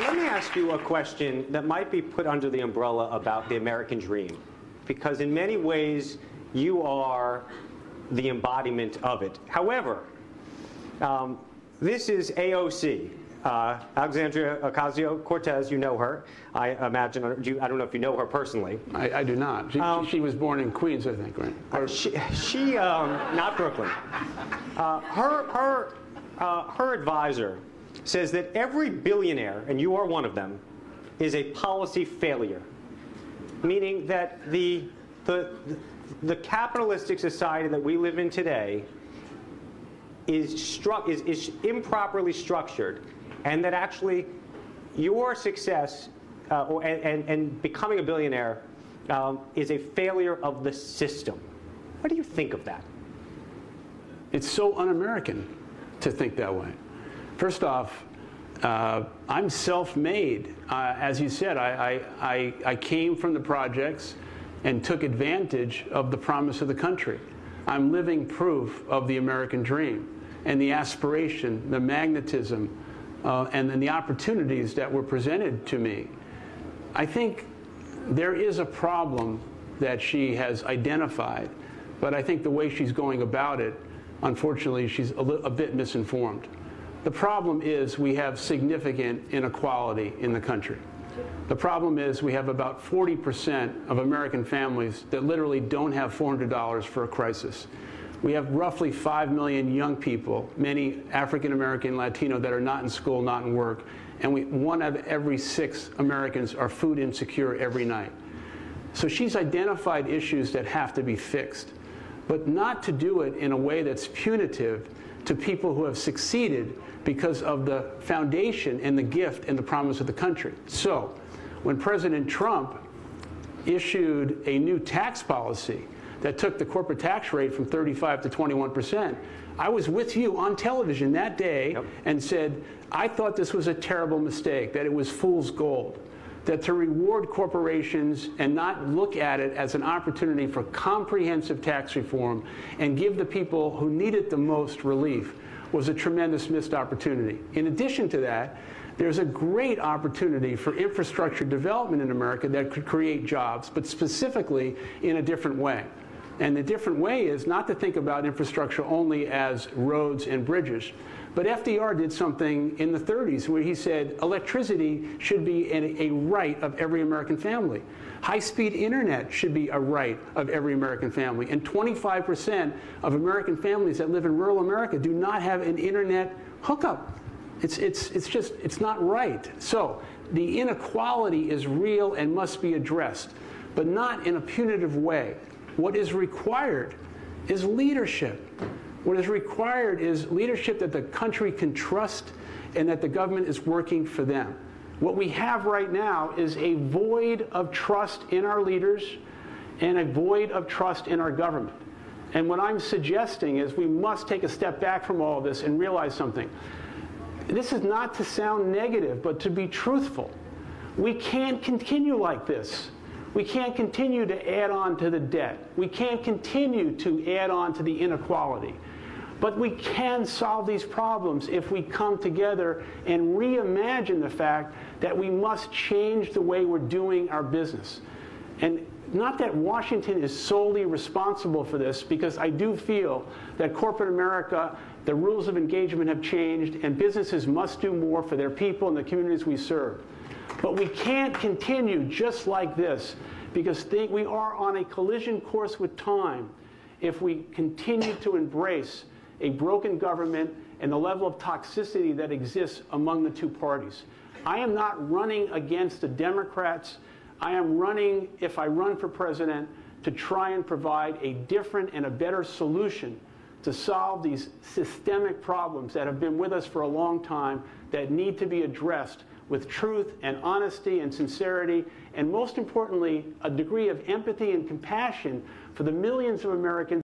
Let me ask you a question that might be put under the umbrella about the American dream, because in many ways you are the embodiment of it. However, this is AOC. Alexandria Ocasio-Cortez, you know her. I imagine, I don't know if you know her personally. I do not. She was born in Queens, I think, right? Or she not Brooklyn. Her advisor says that every billionaire, and you are one of them, is a policy failure, meaning that the capitalistic society that we live in today is improperly structured, and that actually your success and becoming a billionaire is a failure of the system. What do you think of that? It's so un-American to think that way. First off, I'm self-made. As you said, I came from the projects and took advantage of the promise of the country. I'm living proof of the American dream and the aspiration, the magnetism, and then the opportunities that were presented to me. I think there is a problem that she has identified, but I think the way she's going about it, unfortunately, she's a bit misinformed. The problem is we have significant inequality in the country. The problem is we have about 40% of American families that literally don't have $400 for a crisis. We have roughly 5 million young people, many African American, Latino, that are not in school, not in work, and 1 out of every 6 Americans are food insecure every night. So she's identified issues that have to be fixed, but not to do it in a way that's punitive to people who have succeeded because of the foundation and the gift and the promise of the country. So when President Trump issued a new tax policy that took the corporate tax rate from 35% to 21%, I was with you on television that day and said, I thought this was a terrible mistake, that it was fool's gold, that to reward corporations and not look at it as an opportunity for comprehensive tax reform and give the people who need it the most relief was a tremendous missed opportunity. In addition to that, there's a great opportunity for infrastructure development in America that could create jobs, but specifically in a different way. And the different way is not to think about infrastructure only as roads and bridges. But FDR did something in the 30s where he said electricity should be a right of every American family. High-speed internet should be a right of every American family. And 25% of American families that live in rural America do not have an internet hookup. It's not right. So the inequality is real and must be addressed, but not in a punitive way. What is required is leadership. What is required is leadership that the country can trust and that the government is working for them. What we have right now is a void of trust in our leaders and a void of trust in our government. And what I'm suggesting is we must take a step back from all of this and realize something. This is not to sound negative, but to be truthful. We can't continue like this. We can't continue to add on to the debt. We can't continue to add on to the inequality. But we can solve these problems if we come together and reimagine the fact that we must change the way we're doing our business. And not that Washington is solely responsible for this, because I do feel that corporate America, the rules of engagement have changed, and businesses must do more for their people and the communities we serve. But we can't continue just like this, because we are on a collision course with time if we continue to embrace a broken government and the level of toxicity that exists among the two parties. I am not running against the Democrats. I am running, if I run for president, to try and provide a different and a better solution to solve these systemic problems that have been with us for a long time that need to be addressed with truth and honesty and sincerity, and most importantly, a degree of empathy and compassion for the millions of Americans